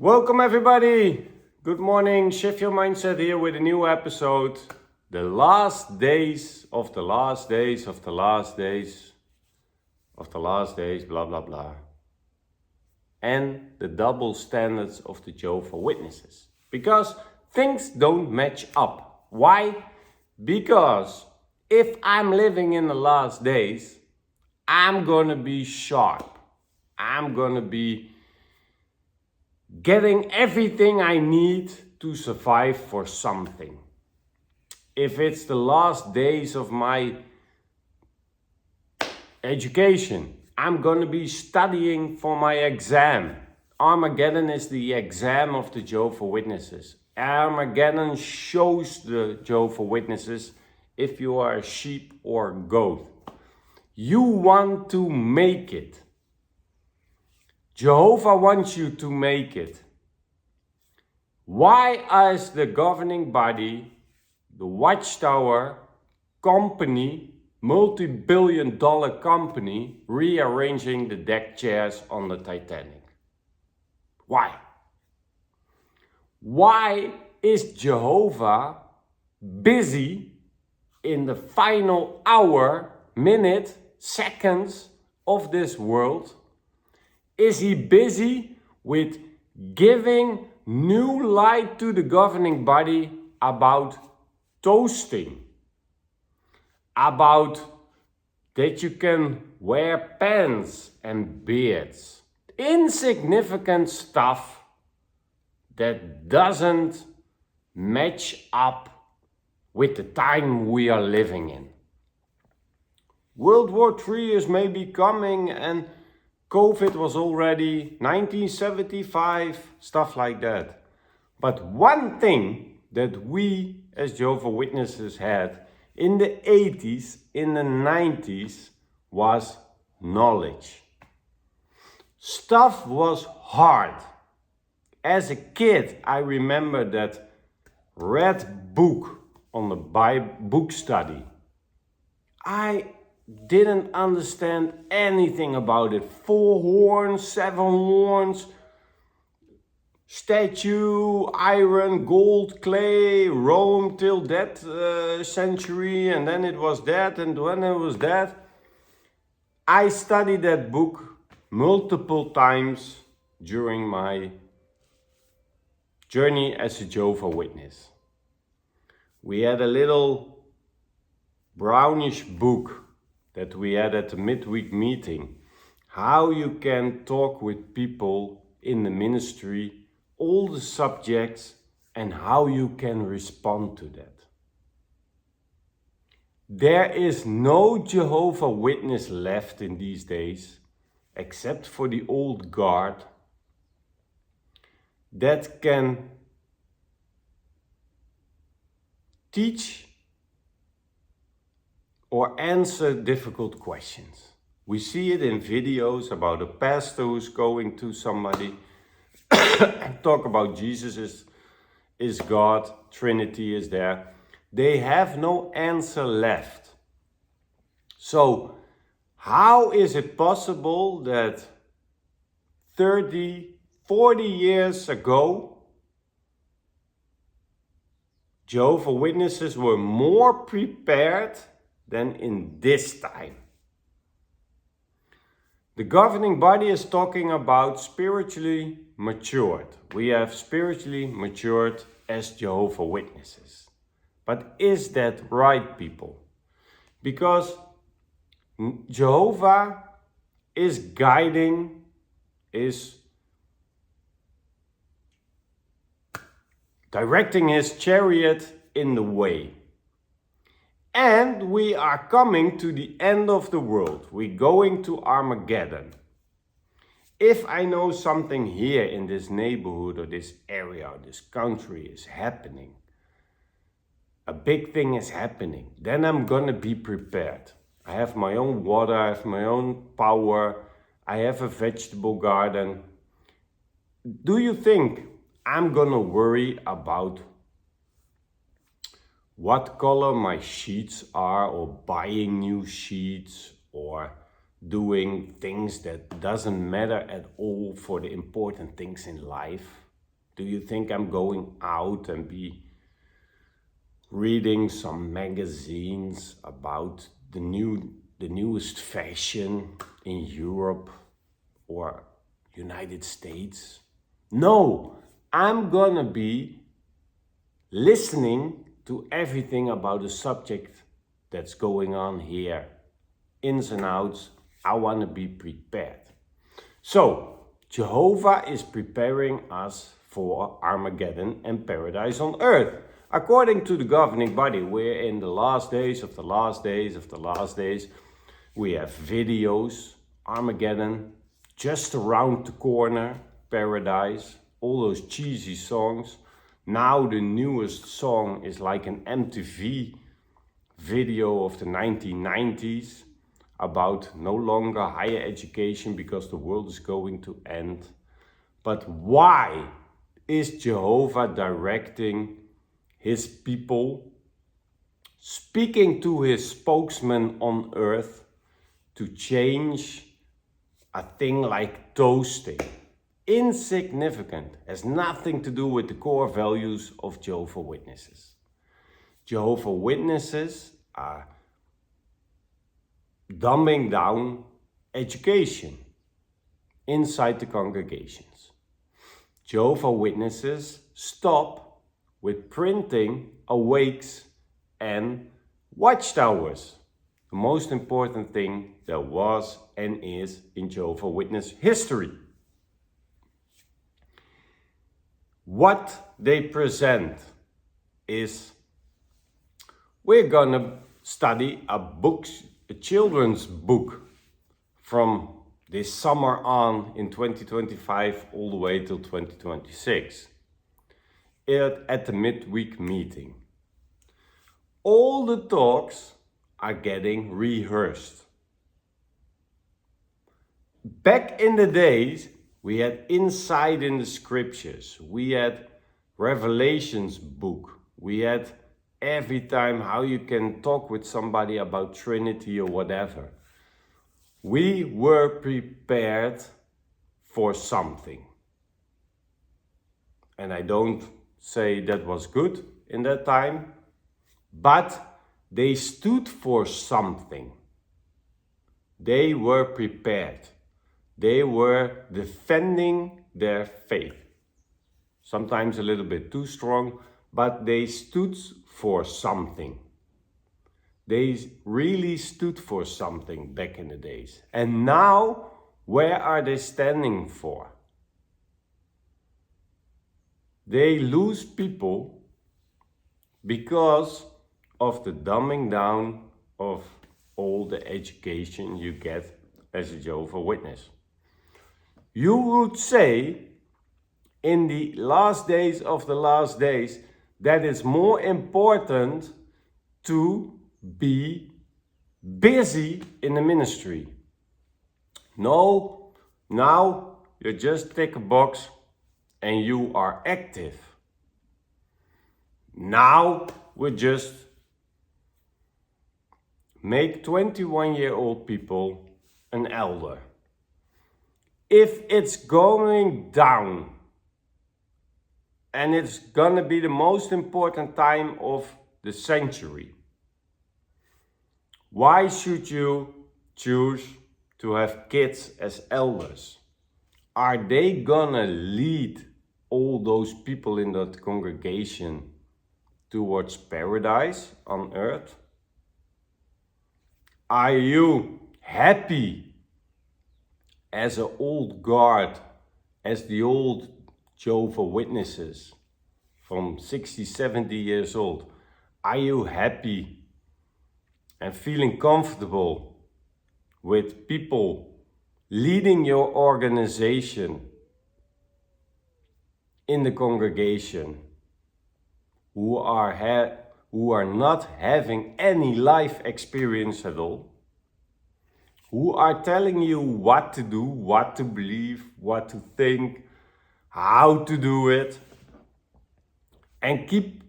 Welcome everybody! Good morning, Shift Your Mindset here with a new episode. The last days of the last days of the last days of the last days, blah blah blah. And the double standards of the Jehovah's Witnesses. Because things don't match up. Why? Because if I'm living in the last days, I'm gonna be sharp. I'm gonna be getting everything I need to survive for something. If it's the last days of my education, I'm gonna be studying for my exam. Armageddon is the exam of the Jehovah's Witnesses. Armageddon shows the Jehovah's Witnesses if you are a sheep or a goat. You want to make it. Jehovah wants you to make it. Why is the governing body, the watchtower company, multi-billion-dollar company, rearranging the deck chairs on the Titanic? Why? Why is Jehovah busy in the final hour, minute, seconds of this world? Is he busy with giving new light to the governing body about toasting? About that you can wear pants and beards. Insignificant stuff that doesn't match up with the time we are living in. World War III is maybe coming and COVID was already 1975, stuff like that. But one thing that we as Jehovah's Witnesses had in the 80s, in the 90s, was knowledge. Stuff was hard. As a kid, I remember that red book on the book study. I didn't understand anything about it. 4 horns, 7 horns, statue, iron, gold, clay, Rome till that century, and then it was that, and when it was that. I studied that book multiple times during my journey as a Jehovah's Witness. We had a little brownish book that we had at the midweek meeting. How you can talk with people in the ministry, all the subjects, and how you can respond to that. There is no Jehovah's Witness left in these days, except for the old guard, that can teach or answer difficult questions. We see it in videos about a pastor who's going to somebody, talk about Jesus is God, Trinity is there. They have no answer left. So, how is it possible that 30, 40 years ago, Jehovah's Witnesses were more prepared than in this time? The governing body is talking about spiritually matured. We have spiritually matured as Jehovah's Witnesses. But is that right, people? Because Jehovah is guiding, is directing his chariot in the way. And we are coming to the end of the world. We're going to Armageddon. If I know something here in this neighborhood or this area or this country is happening, a big thing is happening, then I'm gonna be prepared. I have my own water, I have my own power, I have a vegetable garden. Do you think I'm gonna worry about what color my sheets are, or buying new sheets, or doing things that doesn't matter at all for the important things in life? Do you think I'm going out and be reading some magazines about the newest fashion in Europe or United States? No, I'm gonna be listening to everything about the subject that's going on here. Ins and outs, I wanna be prepared. So, Jehovah is preparing us for Armageddon and paradise on earth. According to the governing body, we're in the last days of the last days of the last days. We have videos, Armageddon, just around the corner, paradise, all those cheesy songs. Now the newest song is like an MTV video of the 1990s about no longer higher education because the world is going to end. But why is Jehovah directing his people, speaking to his spokesman on earth to change a thing like toasting? Insignificant, has nothing to do with the core values of Jehovah's Witnesses. Jehovah's Witnesses are dumbing down education inside the congregations. Jehovah's Witnesses stop with printing awakes and watchtowers. The most important thing there was and is in Jehovah's Witness history. What they present is, we're gonna study a children's book from this summer on in 2025 all the way till 2026 at the midweek meeting. All the talks are getting rehearsed. Back in the days, we had insight in the scriptures. We had Revelations book. We had every time how you can talk with somebody about Trinity or whatever. We were prepared for something. And I don't say that was good in that time, but they stood for something. They were prepared. They were defending their faith. Sometimes a little bit too strong, but they stood for something. They really stood for something back in the days. And now, where are they standing for? They lose people because of the dumbing down of all the education you get as a Jehovah's Witness. You would say, in the last days of the last days, that it's more important to be busy in the ministry. No, now you just tick a box and you are active. Now we just make 21-year-old people an elder. If it's going down and it's gonna be the most important time of the century, why should you choose to have kids as elders? Are they gonna lead all those people in that congregation towards paradise on earth? Are you happy as an old guard, as the old Jehovah's Witnesses from 60, 70 years old? Are you happy and feeling comfortable with people leading your organization in the congregation who are not having any life experience at all? Who are telling you what to do, what to believe, what to think, how to do it, and keep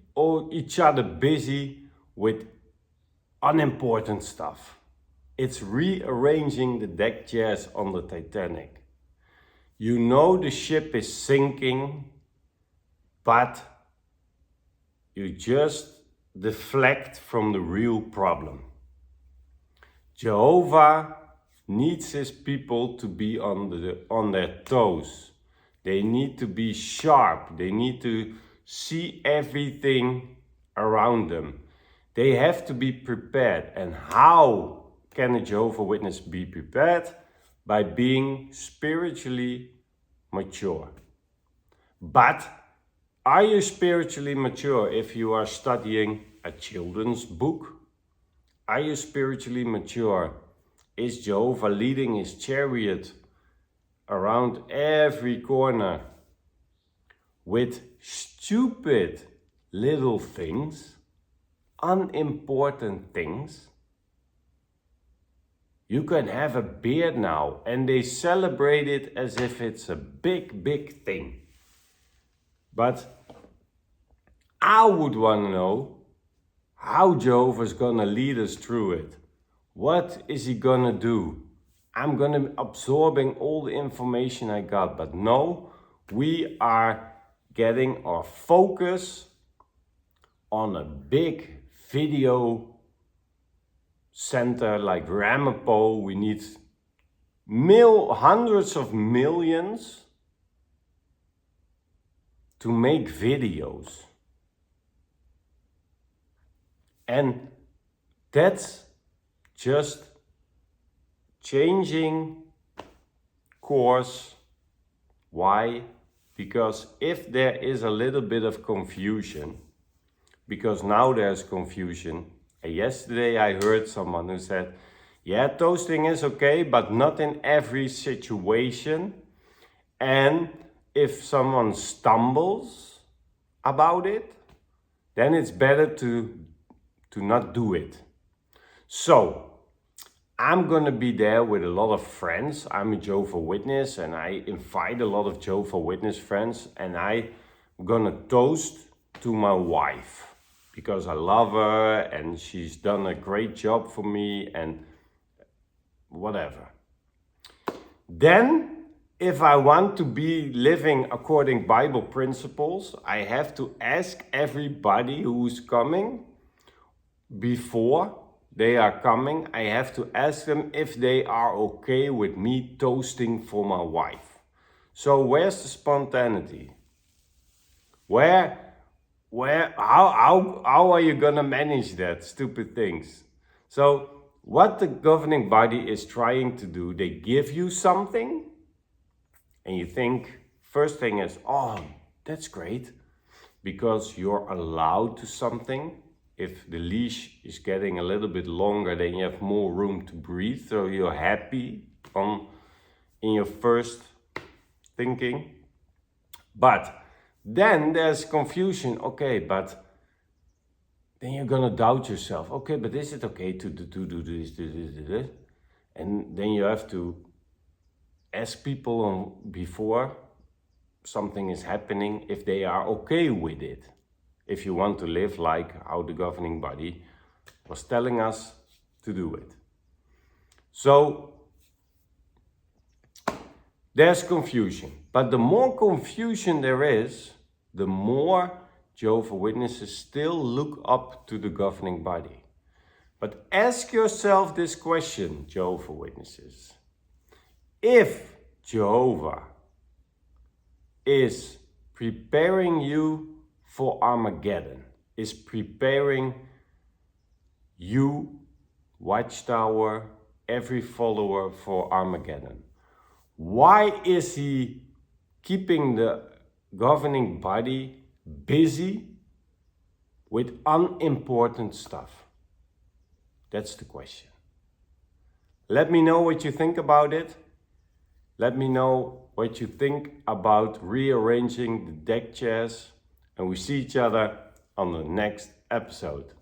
each other busy with unimportant stuff. It's rearranging the deck chairs on the Titanic. You know the ship is sinking but you just deflect from the real problem. Jehovah needs his people to be on their toes. They need to be sharp. They need to see everything around them. They have to be prepared. And how can a Jehovah's Witness be prepared? By being spiritually mature. But are you spiritually mature if you are studying a children's book? Are you spiritually mature? Is Jehovah leading his chariot around every corner with stupid little things, unimportant things? You can have a beard now, and they celebrate it as if it's a big, big thing. But I would want to know how Jehovah's gonna lead us through it. What is he gonna do? I'm gonna be absorbing all the information I got, but no, we are getting our focus on a big video center like Ramapo. We need hundreds of millions to make videos. And that's just changing course. Why? Because if there is a little bit of confusion, because now there's confusion. And yesterday I heard someone who said, yeah, toasting is okay, but not in every situation. And if someone stumbles about it, then it's better to not do it. So I'm gonna be there with a lot of friends. I'm a Jehovah's Witness and I invite a lot of Jehovah's Witness friends, and I'm gonna toast to my wife because I love her and she's done a great job for me and whatever. Then, if I want to be living according Bible principles, I have to ask everybody who's coming before they are coming. I have to ask them if they are okay with me toasting for my wife. So where's the spontaneity? How are you gonna manage that stupid things? So what the governing body is trying to do, they give you something and you think, first thing is, oh, that's great, because you're allowed to something. If the leash is getting a little bit longer, then you have more room to breathe, so you're happy in your first thinking. But then there's confusion. Okay, but then you're gonna doubt yourself. Okay, but is it okay to do this? And then you have to ask people before something is happening if they are okay with it. If you want to live like how the governing body was telling us to do it. So there's confusion. But the more confusion there is, the more Jehovah's Witnesses still look up to the governing body. But ask yourself this question, Jehovah's Witnesses. If Jehovah is preparing you for Armageddon, is preparing you, watchtower, every follower for Armageddon, why is he keeping the governing body busy with unimportant stuff? That's the question. Let me know what you think about it. Let me know what you think about rearranging the deck chairs. And we see each other on the next episode.